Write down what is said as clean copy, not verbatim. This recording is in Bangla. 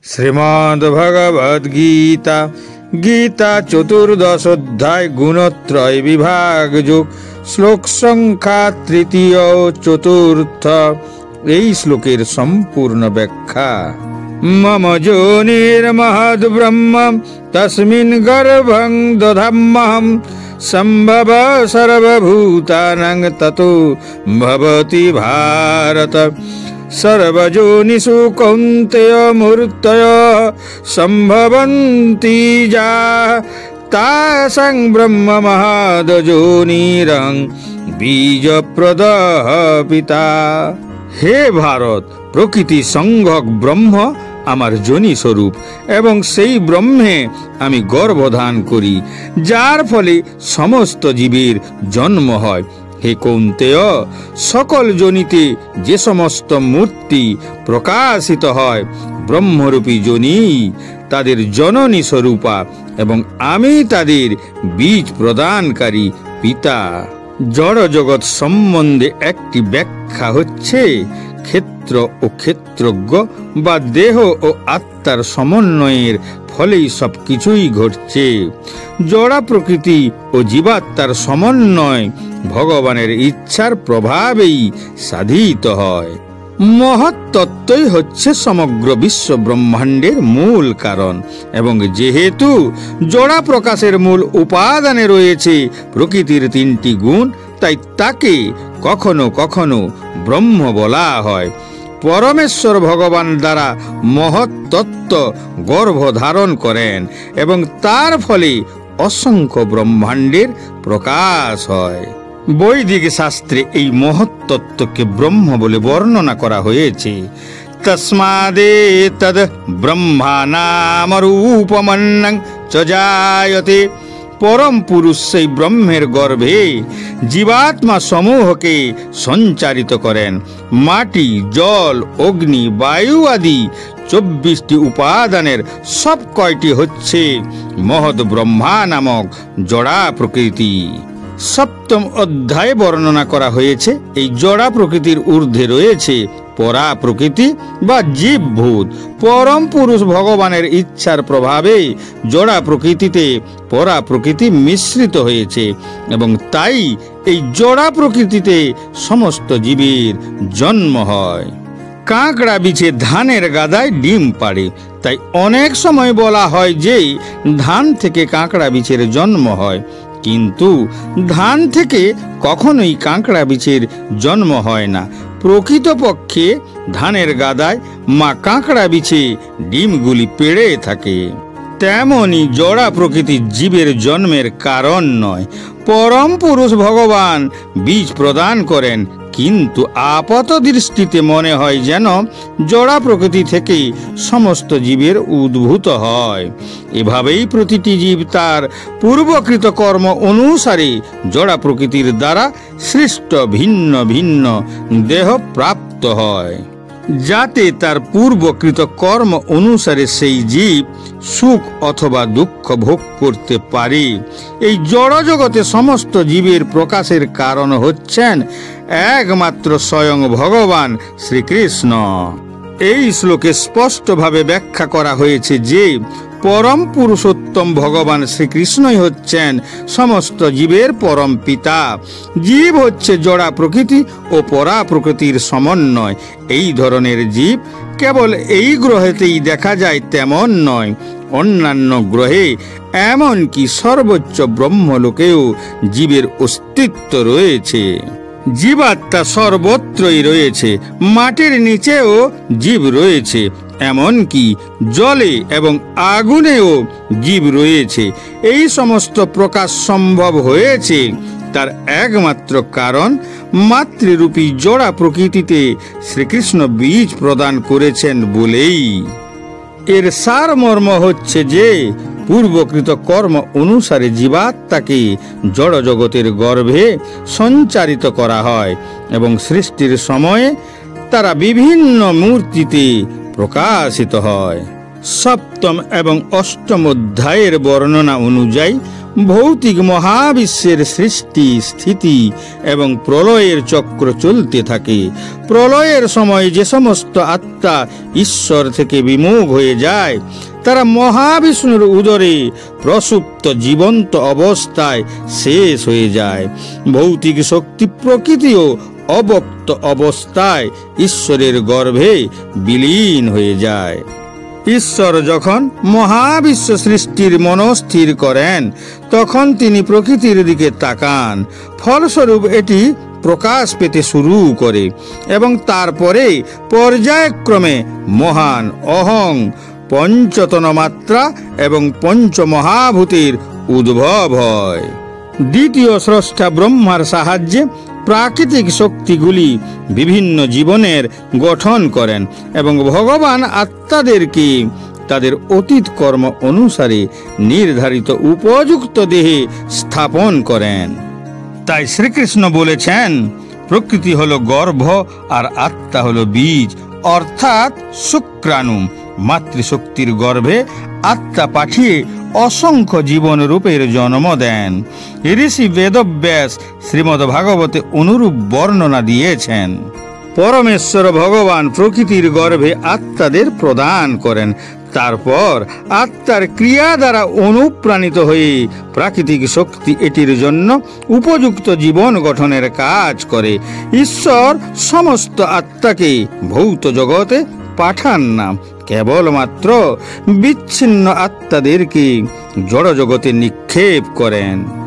শ্রীমদ্ভগবদ্গীতা গীতা চতুর্দশ অধ্যায় গুণত্রয় বিভাগ যোগ শ্লোক সংখ্যা তৃতীয় ও চতুর্থ। এই শ্লোকের সম্পূর্ণ ব্যাখ্যা। মম যোনির্মহদ ব্রহ্ম তস্মিन् গর্ভং দধাম্যহম সম্ভব সর্বভূতানাং ততো ভবতি ভারত। সর্বযোনিষু কৌন্তেয় মূর্তয় সম্ভবন্তি যা তাসাং ব্রহ্ম মহাদযোনিরং বীজপ্রদঃ পিতা। হে ভারত, প্রকৃতি সংঘক ব্রহ্ম আমার যোনি স্বরূপ এবং সেই ব্রহ্মে আমি গর্ভধান করি, যার ফলে সমস্ত জীবের জন্ম হয়। হে কৌন্তেয়, সকল যোনিতে যে সমস্ত মূর্তি প্রকাশিত হয় ব্রহ্মরূপী যোনি তাদের জননী স্বরূপা এবং আমি তাদের বীজ প্রদানকারী পিতা। জড় জগৎ সম্বন্ধে একটি ব্যাখ্যা হচ্ছে ক্ষেত্র ও ক্ষেত্রজ্ঞ বা দেহ ও আত্মার সমন্বয়ের ফলেই সবকিছুই ঘটছে। জড়া প্রকৃতি ও জীবাত্মার সমন্বয় ভগবানের ইচ্ছার প্রভাবেই সাধিত হয়। মহৎ তত্ত্বই হচ্ছে সমগ্র বিশ্ব ব্রহ্মাণ্ডের মূল কারণ এবং যেহেতু জড়া প্রকাশের মূল উপাদানে রয়েছে প্রকৃতির তিনটি গুণ, তাই তাকে কখনো কখনো ব্রহ্ম বলা হয়। পরমেশ্বর ভগবান দ্বারা মহৎ তত্ত্ব গর্ভধারণ করেন এবং তার ফলে অসংখ্য ব্রহ্মাণ্ডের প্রকাশ হয়। বৈদিক শাস্ত্রে এই মহৎ তত্ত্বকে ব্রহ্ম বলে বর্ণনা করা হয়েছে। তস্মাদেতদ ব্রহ্মানামরূপমন্যং চ জায়তে। পরম পুরুষ সেই ব্রহ্মের গর্ভে জীবাত্মা সমূহকে সঞ্চারিত করেন। মাটি, জল, অগ্নি, বায়ু আদি 24টি উপাদানের সব কয়টি হচ্ছে মহৎ ব্রহ্মা নামক জড়া প্রকৃতি। সপ্তম অধ্যায়ে বর্ণনা করা হয়েছে এই জড়া প্রকৃতির ঊর্ধ্বে রয়েছে পরা প্রকৃতি বা জীবভূত। পরম পুরুষ ভগবানের ইচ্ছার প্রভাবে জড়া প্রকৃতিতে পরা প্রকৃতি মিশ্রিত হয়েছে এবং তাই এই জড়া প্রকৃতিতে সমস্ত জীবের জন্ম হয়। কাঁকড়া বিছে ধানের গাদায় ডিম পাড়ে, তাই অনেক সময় বলা হয় যে ধান থেকে কাঁকড়া বিছের জন্ম হয়, কিন্তু ধান থেকে কখনোই কাঁকড়া বিছের জন্ম হয় না। প্রকৃতপক্ষে ধানের গাদায় মা কাঁকড়া বিছে ডিমগুলি পেড়ে থাকে। তেমনি জড়া প্রকৃতির জীবের জন্মের কারণ নয়। পরম পুরুষ ভগবান বীজ প্রদান করেন, কিন্তু আপাত দৃষ্টিতে মনে হয় যেন জড়া প্রকৃতি থেকে সমস্ত জীবের উদ্ভূত হয়। এভাবেই প্রতিটি জীব তার পূর্বকৃত কর্ম অনুসারে জড়া প্রকৃতির দ্বারা সৃষ্ট ভিন্ন ভিন্ন দেহ প্রাপ্ত হয়, যাতে তার পূর্বকৃত কর্ম অনুসারে সেই জীব সুখ অথবা দুঃখ ভোগ করতে পারে। এই জড় জগতে সমস্ত জীবের প্রকাশের কারণ হচ্ছেন একমাত্র স্বয়ং ভগবান শ্রীকৃষ্ণ। এই শ্লোকে স্পষ্টভাবে ব্যাখ্যা করা হয়েছে যে পরম পুরুষোত্তম ভগবান শ্রীকৃষ্ণই হচ্ছেন সমস্ত জীবের পরম পিতা। জীব হচ্ছে জড়া প্রকৃতি ও পরা প্রকৃতির সমন্বয়। এই ধরনের জীব কেবল এই গ্রহেতেই দেখা যায় তেমন নয়, অন্যান্য গ্রহে এমনকি সর্বোচ্চ ব্রহ্মলোকেও জীবের অস্তিত্ব রয়েছে। জীবাত্মা সর্বত্রই রয়েছে, মাটির নিচেও জীব রয়েছে, এমনকি জলে এবং আগুনেও জীব রয়েছে। এই সমস্ত প্রকাশ সম্ভব হয়েছে তার একমাত্র কারণ মাতৃরূপী জড়া প্রকৃতিতে শ্রীকৃষ্ণ বীজ প্রদান করেছেন বলেই। এর সারমর্ম হচ্ছে যে পূর্বকৃত কর্ম অনুসারে জীবাত্মাকে জড় জগতের গর্ভে সঞ্চারিত করা হয় এবং সৃষ্টির সময়ে তারা বিভিন্ন মূর্তিতে প্রকাশিত হয়। সপ্তম এবং অষ্টম অধ্যায়ের বর্ণনা অনুযায়ী ভৌতিক মহাবিশ্বের সৃষ্টি, স্থিতি এবং প্রলয়ের চক্র চলতে থাকে। প্রলয়ের সময় যে সমস্ত আত্মা ঈশ্বর থেকে বিমুখ হয়ে যায় তারা মহাবিষ্ণুর উদরে প্রসুপ্ত জীবন্ত অবস্থায় শেষ হয়ে যায়। ভৌতিক শক্তি প্রকৃতিও অবক্ত অবস্থায় ঈশ্বরের গর্ভে বিলীন হয়ে যায়। ঈশ্বর যখন মহাবিশ্ব সৃষ্টির মনস্থির করেন তখন তিনি প্রকৃতির দিকে তাকান। ফলস্বরূপ এটি প্রকাশ পেতে শুরু করে এবং তারপরে পর্যায়ক্রমে মহান, অহং, পঞ্চতন মাত্রা এবং পঞ্চমহাভূতের উদ্ভব হয়। দ্বিতীয় স্রষ্টা ব্রহ্মার সাহায্যে প্রাকৃতিক শক্তিগুলি বিভিন্ন জীবনের গঠন করেন এবং ভগবান আত্মাদেরকে তাদের অতীত কর্ম অনুসারে নির্ধারিত উপযুক্ত দেহে স্থাপন করেন। তাই শ্রীকৃষ্ণ বলেছেন, প্রকৃতি হলো গর্ভ আর আত্মা হলো বীজ, অর্থাৎ শুক্রাণু। মাতৃশক্তির গর্ভে আত্মা পাঠিয়ে অসংখ্য জীবন রূপের জন্ম দেন। ঋষি বেদব্যাস শ্রীমদ্ ভাগবতে অনুরূপ বর্ণনা দিয়েছেন। পরমেশ্বর ভগবান প্রকৃতির গর্ভে আত্মাদের প্রদান করেন। তারপর আত্মার ক্রিয়া দ্বারা অনুপ্রাণিত হয়ে প্রাকৃতিক শক্তি এটির জন্য উপযুক্ত জীবন গঠনের কাজ করে। ঈশ্বর সমস্ত আত্মাকে ভৌত জগতে পাঠান না, কেবলমাত্র বিচ্ছিন্ন আত্মাদেরকে জড় জগতে নিক্ষেপ করেন।